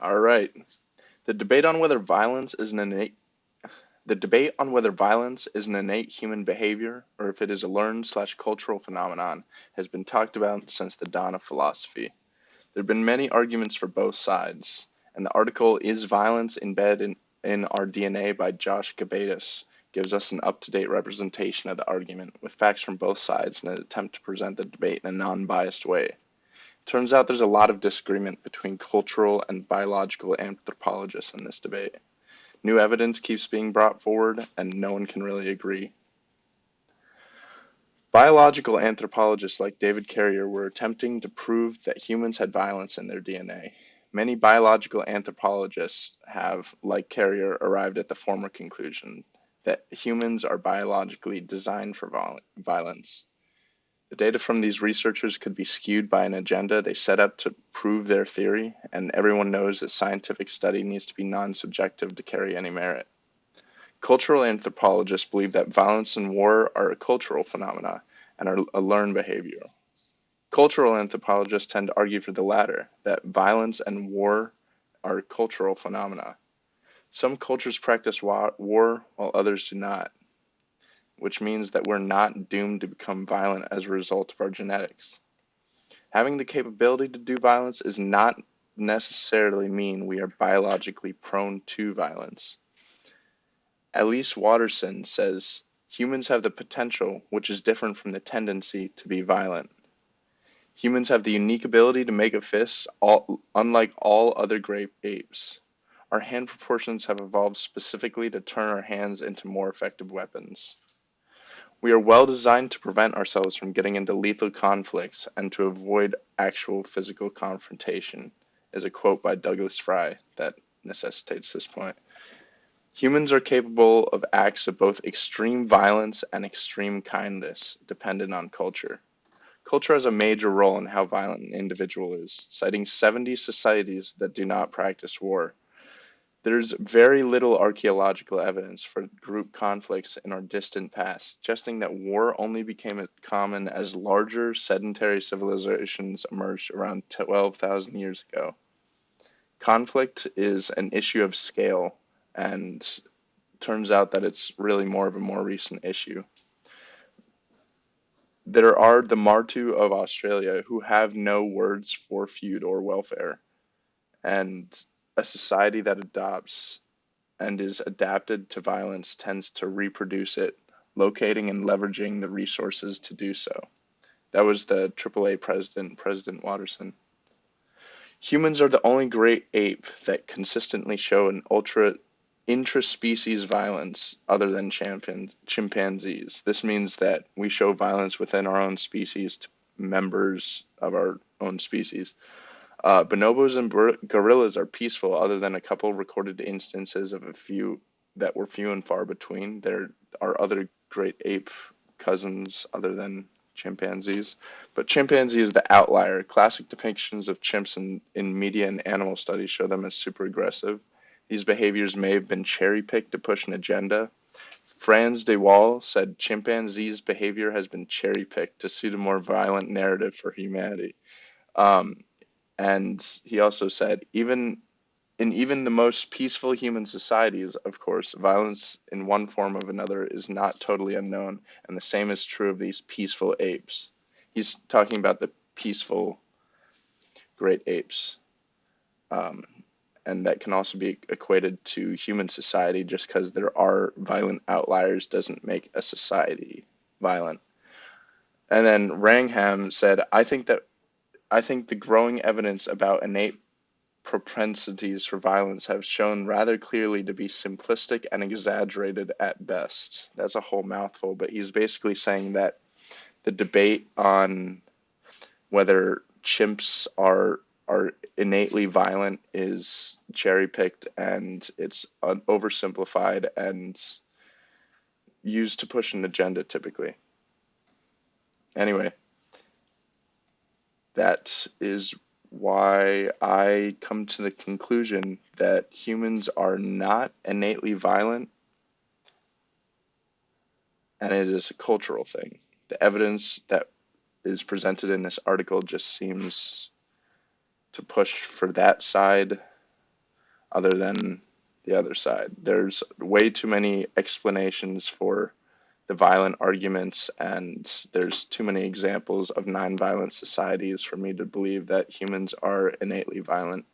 All right. The debate on whether violence is an innate the debate on whether violence is an innate human behavior or if it is a learned/cultural phenomenon has been talked about since the dawn of philosophy. There have been many arguments for both sides, and the article Is Violence Embedded in Our DNA by Josh Gabatis gives us an up-to-date representation of the argument with facts from both sides in an attempt to present the debate in a non-biased way. Turns out there's a lot of disagreement between cultural and biological anthropologists in this debate. New evidence keeps being brought forward, and no one can really agree. Biological anthropologists like David Carrier were attempting to prove that humans had violence in their DNA. Many biological anthropologists have, like Carrier, arrived at the former conclusion that humans are biologically designed for violence. The data from these researchers could be skewed by an agenda they set up to prove their theory, and everyone knows that scientific study needs to be non-subjective to carry any merit. Cultural anthropologists believe that violence and war are a cultural phenomena and are a learned behavior. Cultural anthropologists tend to argue for the latter, that violence and war are cultural phenomena. Some cultures practice war while others do not, which means that we're not doomed to become violent as a result of our genetics. Having the capability to do violence does not necessarily mean we are biologically prone to violence. Elise Watterson says, humans have the potential, which is different from the tendency, to be violent. Humans have the unique ability to make a fist, unlike all other great apes. Our hand proportions have evolved specifically to turn our hands into more effective weapons. We are well designed to prevent ourselves from getting into lethal conflicts and to avoid actual physical confrontation, is a quote by Douglas Fry that necessitates this point. Humans are capable of acts of both extreme violence and extreme kindness, dependent on culture. Culture has a major role in how violent an individual is, citing 70 societies that do not practice war. There's very little archaeological evidence for group conflicts in our distant past, suggesting that war only became common as larger sedentary civilizations emerged around 12,000 years ago. Conflict is an issue of scale, and turns out that it's really more of a more recent issue. There are the Martu of Australia who have no words for feud or welfare, and a society that adopts and is adapted to violence tends to reproduce it, locating and leveraging the resources to do so. That was the AAA president, President Watterson. Humans are the only great ape that consistently show an intraspecies violence other than chimpanzees. This means that we show violence within our own species to members of our own species. Bonobos and gorillas are peaceful other than a couple recorded instances of a few that were few and far between. There are other great ape cousins other than chimpanzees, but chimpanzee is the outlier. Classic depictions of chimps in media and animal studies show them as super aggressive. These behaviors may have been cherry-picked to push an agenda. Franz de Waal said chimpanzees' behavior has been cherry-picked to suit a more violent narrative for humanity. And he also said, even the most peaceful human societies, of course, violence in one form or another is not totally unknown, and the same is true of these peaceful apes. He's talking about the peaceful great apes. And that can also be equated to human society. Just because there are violent outliers doesn't make a society violent. And then Wrangham said, I think the growing evidence about innate propensities for violence have shown rather clearly to be simplistic and exaggerated at best. That's a whole mouthful, but he's basically saying that the debate on whether chimps are innately violent is cherry-picked, and it's oversimplified and used to push an agenda typically. Anyway, that is why I come to the conclusion that humans are not innately violent, and it is a cultural thing. The evidence that is presented in this article just seems to push for that side other than the other side. There's way too many explanations for the violent arguments, and there's too many examples of nonviolent societies for me to believe that humans are innately violent.